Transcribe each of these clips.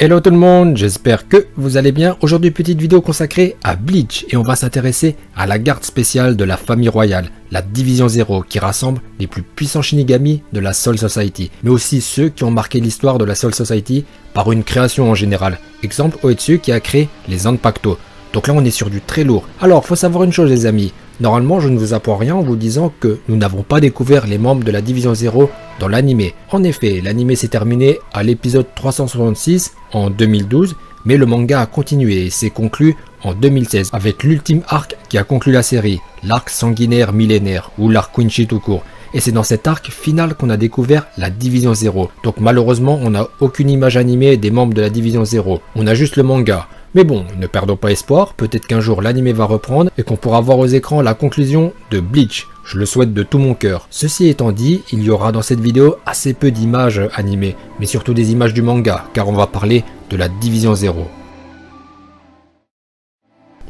Hello tout le monde, j'espère que vous allez bien. Aujourd'hui, petite vidéo consacrée à Bleach et on va s'intéresser à la garde spéciale de la famille royale, la Division Zero, qui rassemble les plus puissants Shinigami de la Soul Society, mais aussi ceux qui ont marqué l'histoire de la Soul Society par une création en général. Exemple, Uematsu qui a créé les Zanpakuto. Donc là, on est sur du très lourd. Alors, faut savoir une chose les amis. Normalement, je ne vous apprends rien en vous disant que nous n'avons pas découvert les membres de la Division Zero dans l'animé. En effet, l'animé s'est terminé à l'épisode 366 en 2012, mais le manga a continué et s'est conclu en 2016 avec l'ultime arc qui a conclu la série, l'arc sanguinaire millénaire ou l'arc Quincy tout court. Et c'est dans cet arc final qu'on a découvert la Division Zero. Donc malheureusement, on n'a aucune image animée des membres de la Division Zero. On a juste le manga. Mais bon, ne perdons pas espoir, peut-être qu'un jour l'anime va reprendre et qu'on pourra voir aux écrans la conclusion de Bleach. Je le souhaite de tout mon cœur. Ceci étant dit, il y aura dans cette vidéo assez peu d'images animées, mais surtout des images du manga, car on va parler de la Division Zero.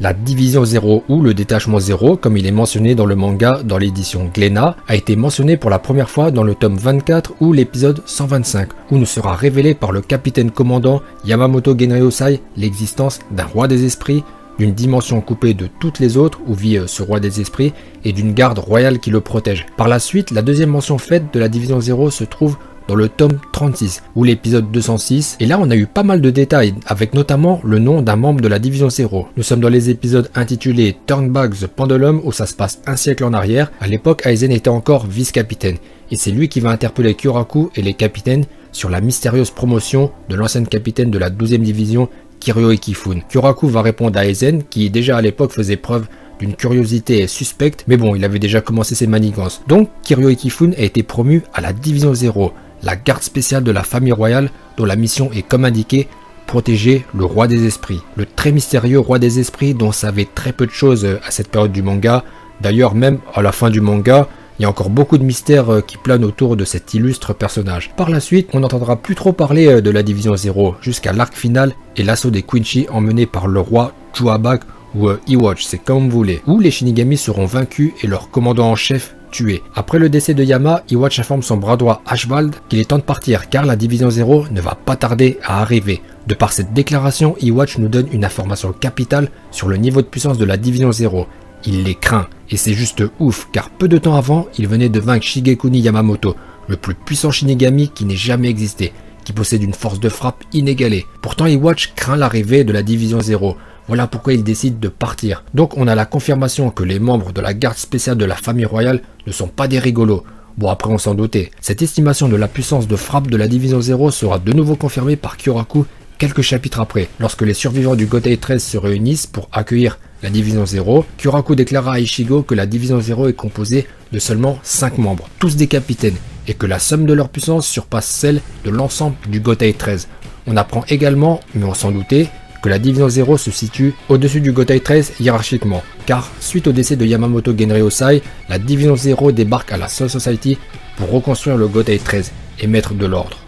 La Division Zero ou le détachement Zero, comme il est mentionné dans le manga dans l'édition Glénat, a été mentionné pour la première fois dans le tome 24 ou l'épisode 125, où nous sera révélé par le capitaine commandant Yamamoto Genryusai l'existence d'un roi des esprits, d'une dimension coupée de toutes les autres où vit ce roi des esprits et d'une garde royale qui le protège. Par la suite, la deuxième mention faite de la Division Zero se trouve dans le tome 36 ou l'épisode 206 et là on a eu pas mal de détails avec notamment le nom d'un membre de la Division Zero. Nous sommes dans les épisodes intitulés Turn Back the Pendulum où ça se passe un siècle en arrière. À l'époque Aizen était encore vice-capitaine et c'est lui qui va interpeller Kyoraku et les capitaines sur la mystérieuse promotion de l'ancienne capitaine de la 12e division Kiryu Ikifune. Kyoraku va répondre à Aizen qui déjà à l'époque faisait preuve d'une curiosité suspecte mais bon il avait déjà commencé ses manigances. Donc Kiryu Ikifune a été promu à la Division Zero, la garde spéciale de la famille royale dont la mission est comme indiqué, protéger le roi des esprits. Le très mystérieux roi des esprits dont on savait très peu de choses à cette période du manga. D'ailleurs même à la fin du manga, il y a encore beaucoup de mystères qui planent autour de cet illustre personnage. Par la suite, on n'entendra plus trop parler de la Division Zero jusqu'à l'arc final et l'assaut des Quincy emmené par le roi Chuabak ou Iwatch, c'est comme vous voulez, où les Shinigami seront vaincus et leur commandant en chef tué. Après le décès de Yama, Iwatch informe son bras droit Ashvald qu'il est temps de partir car la Division Zero ne va pas tarder à arriver. De par cette déclaration, Iwatch nous donne une information capitale sur le niveau de puissance de la Division Zero. Il les craint et c'est juste ouf car peu de temps avant, il venait de vaincre Shigekuni Yamamoto, le plus puissant Shinigami qui n'ait jamais existé, qui possède une force de frappe inégalée. Pourtant Iwatch craint l'arrivée de la Division Zero. Voilà pourquoi il décide de partir. Donc on a la confirmation que les membres de la garde spéciale de la famille royale ne sont pas des rigolos. Bon après on s'en doutait. Cette estimation de la puissance de frappe de la Division Zero sera de nouveau confirmée par Kyoraku quelques chapitres après. Lorsque les survivants du Gotei 13 se réunissent pour accueillir la Division Zero, Kyoraku déclara à Ichigo que la Division Zero est composée de seulement 5 membres, tous des capitaines, et que la somme de leur puissance surpasse celle de l'ensemble du Gotei 13. On apprend également, mais on s'en doutait, que la Division Zero se situe au-dessus du Gotei 13 hiérarchiquement, car suite au décès de Yamamoto Genryusai, la Division Zero débarque à la Soul Society pour reconstruire le Gotei 13 et mettre de l'ordre.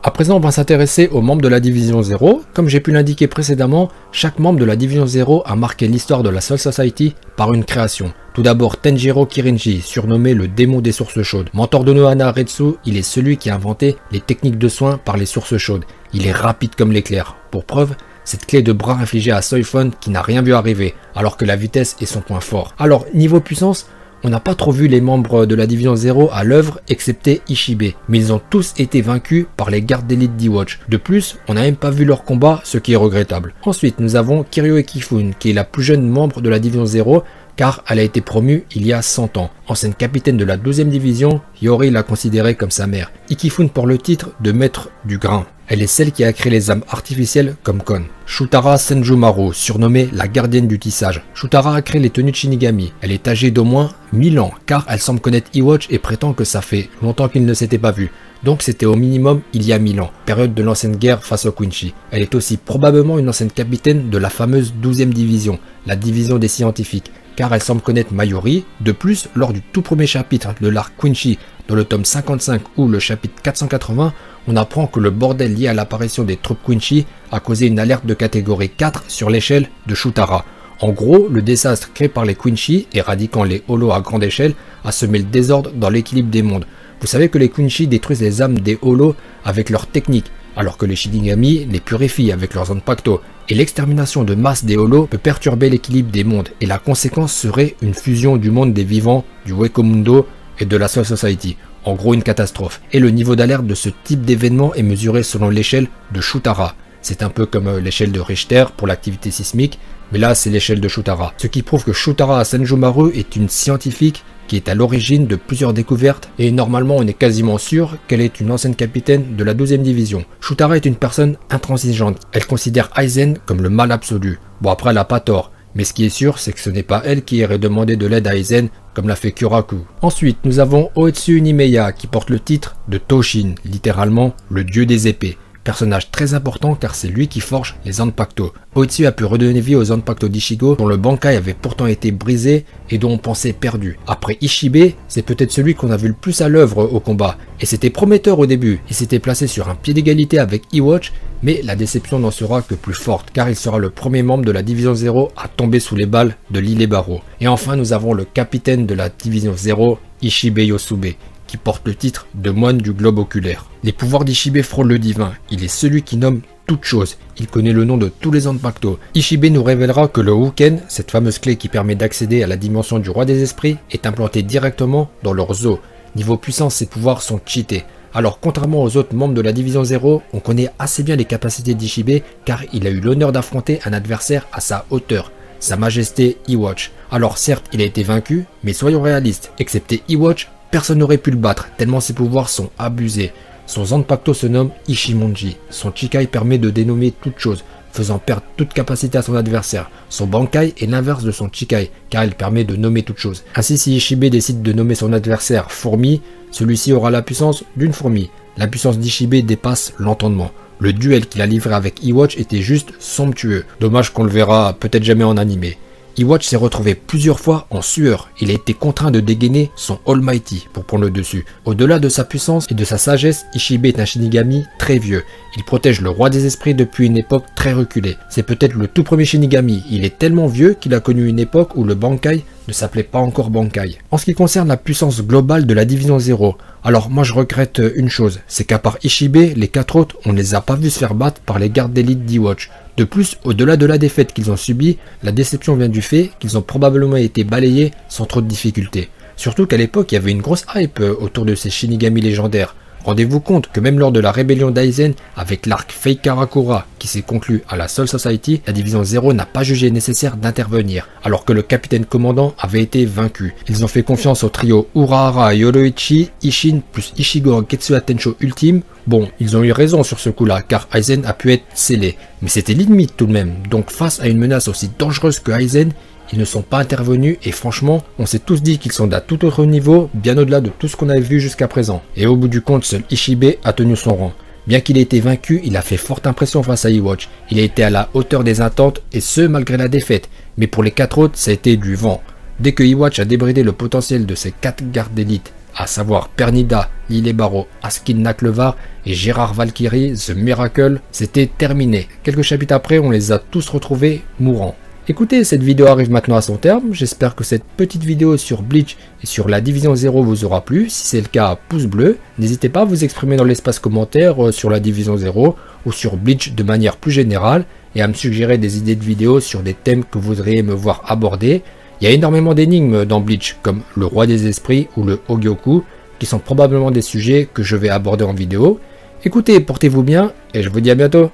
À présent, on va s'intéresser aux membres de la Division Zero. Comme j'ai pu l'indiquer précédemment, chaque membre de la Division Zero a marqué l'histoire de la Soul Society par une création. Tout d'abord Tenjiro Kirinji, surnommé le démon des sources chaudes. Mentor de Nohana Retsu, il est celui qui a inventé les techniques de soins par les sources chaudes. Il est rapide comme l'éclair. Pour preuve, cette clé de bras infligée à Soifon qui n'a rien vu arriver, alors que la vitesse est son point fort. Alors, niveau puissance, on n'a pas trop vu les membres de la Division Zero à l'œuvre, excepté Ishibe, mais ils ont tous été vaincus par les gardes d'élite d'Iwatch. De plus, on n'a même pas vu leur combat, ce qui est regrettable. Ensuite, nous avons Kiryu Ikifune, qui est la plus jeune membre de la Division Zero, car elle a été promue il y a 100 ans. Ancienne capitaine de la 12e division, Yori l'a considérée comme sa mère. Ikifune porte le titre de maître du grain. Elle est celle qui a créé les âmes artificielles comme Kon. Shutara Senjumaru, surnommée la gardienne du tissage. Shutara a créé les tenues de Shinigami. Elle est âgée d'au moins 1000 ans, car elle semble connaître Iwatch et prétend que ça fait longtemps qu'ils ne s'étaient pas vus. Donc c'était au minimum il y a 1000 ans, période de l'ancienne guerre face aux Quincy. Elle est aussi probablement une ancienne capitaine de la fameuse 12e division, la division des scientifiques, car elle semble connaître Mayuri. De plus, lors du tout premier chapitre de l'arc Quincy, dans le tome 55 ou le chapitre 480, on apprend que le bordel lié à l'apparition des troupes Quincy a causé une alerte de catégorie 4 sur l'échelle de Shutara. En gros, le désastre créé par les Quincy, éradiquant les Holos à grande échelle, a semé le désordre dans l'équilibre des mondes. Vous savez que les Quincy détruisent les âmes des Holos avec leur technique, alors que les Shinigami les purifient avec leurs Zanpakuto. Et l'extermination de masse des Holos peut perturber l'équilibre des mondes, et la conséquence serait une fusion du monde des vivants, du Wakamundo et de la Soul Society. En gros, une catastrophe. Et le niveau d'alerte de ce type d'événement est mesuré selon l'échelle de Shutara. C'est un peu comme l'échelle de Richter pour l'activité sismique, mais là c'est l'échelle de Shutara. Ce qui prouve que Shutara Senjomaru est une scientifique qui est à l'origine de plusieurs découvertes, et normalement on est quasiment sûr qu'elle est une ancienne capitaine de la 12e division. Shutara est une personne intransigeante, elle considère Aizen comme le mal absolu. Bon, après elle n'a pas tort, mais ce qui est sûr c'est que ce n'est pas elle qui irait demander de l'aide à Aizen comme l'a fait Kyoraku. Ensuite nous avons Oetsu Nimeya qui porte le titre de Toshin, littéralement le dieu des épées. Personnage très important car c'est lui qui forge les Zanpakuto. Oetsu a pu redonner vie aux Zanpakuto d'Ichigo dont le Bankai avait pourtant été brisé et dont on pensait perdu. Après Ishibe, c'est peut-être celui qu'on a vu le plus à l'œuvre au combat. Et c'était prometteur au début, il s'était placé sur un pied d'égalité avec Iwatch, mais la déception n'en sera que plus forte car il sera le premier membre de la Division 0 à tomber sous les balles de l'Ilebaro. Et enfin nous avons le capitaine de la Division 0, Ishibe Yosube, qui porte le titre de moine du globe oculaire. Les pouvoirs d'Ishibe frôlent le divin, il est celui qui nomme toute chose, il connaît le nom de tous les Zanpakuto. Ishibe nous révélera que le Huken, cette fameuse clé qui permet d'accéder à la dimension du roi des esprits, est implantée directement dans leur zoo. Niveau puissance, ses pouvoirs sont cheatés. Alors contrairement aux autres membres de la Division 0, on connaît assez bien les capacités d'Ishibe car il a eu l'honneur d'affronter un adversaire à sa hauteur, Sa Majesté Iwatch. Alors certes, il a été vaincu, mais soyons réalistes, excepté Iwatch, personne n'aurait pu le battre, tellement ses pouvoirs sont abusés. Son Zanpakuto se nomme Ishimonji. Son Chikai permet de dénommer toute chose, faisant perdre toute capacité à son adversaire. Son Bankai est l'inverse de son Chikai, car il permet de nommer toute chose. Ainsi, si Ishibe décide de nommer son adversaire fourmi, celui-ci aura la puissance d'une fourmi. La puissance d'Ishibe dépasse l'entendement. Le duel qu'il a livré avec Iwatch était juste somptueux. Dommage qu'on le verra peut-être jamais en animé. Iwatch s'est retrouvé plusieurs fois en sueur. Il a été contraint de dégainer son Almighty pour prendre le dessus. Au-delà de sa puissance et de sa sagesse, Ishibe est un Shinigami très vieux. Il protège le roi des esprits depuis une époque très reculée. C'est peut-être le tout premier Shinigami. Il est tellement vieux qu'il a connu une époque où le Bankai ne s'appelait pas encore Bankai. En ce qui concerne la puissance globale de la Division 0, alors moi je regrette une chose, c'est qu'à part Ishibe, les 4 autres, on ne les a pas vus se faire battre par les gardes d'élite d'Iwatch. De plus, au-delà de la défaite qu'ils ont subie, la déception vient du fait qu'ils ont probablement été balayés sans trop de difficultés. Surtout qu'à l'époque, il y avait une grosse hype autour de ces Shinigami légendaires. Rendez-vous compte que même lors de la rébellion d'Aizen, avec l'arc Fake Karakura qui s'est conclu à la Soul Society, la Division 0 n'a pas jugé nécessaire d'intervenir, alors que le capitaine commandant avait été vaincu. Ils ont fait confiance au trio Urahara Yoroichi, Ishin plus Ishiguro Getsuya Tensho Ultime. Bon, ils ont eu raison sur ce coup-là, car Aizen a pu être scellé. Mais c'était limite tout de même, donc face à une menace aussi dangereuse que Aizen, ils ne sont pas intervenus et franchement, on s'est tous dit qu'ils sont d'un tout autre niveau, bien au-delà de tout ce qu'on avait vu jusqu'à présent. Et au bout du compte, seul Ishibe a tenu son rang. Bien qu'il ait été vaincu, il a fait forte impression face à Iwatch. Il a été à la hauteur des attentes et ce malgré la défaite. Mais pour les 4 autres, ça a été du vent. Dès que Iwatch a débridé le potentiel de ses 4 gardes d'élite, à savoir Pernida, Ilebaro, Askin Naklevar et Gérard Valkyrie, The Miracle, c'était terminé. Quelques chapitres après, on les a tous retrouvés mourants. Écoutez, cette vidéo arrive maintenant à son terme, j'espère que cette petite vidéo sur Bleach et sur la Division 0 vous aura plu, si c'est le cas, pouce bleu, n'hésitez pas à vous exprimer dans l'espace commentaire sur la Division 0 ou sur Bleach de manière plus générale et à me suggérer des idées de vidéos sur des thèmes que vous voudriez me voir aborder. Il y a énormément d'énigmes dans Bleach, comme le roi des esprits ou le Hogyoku, qui sont probablement des sujets que je vais aborder en vidéo. Écoutez, portez-vous bien et je vous dis à bientôt.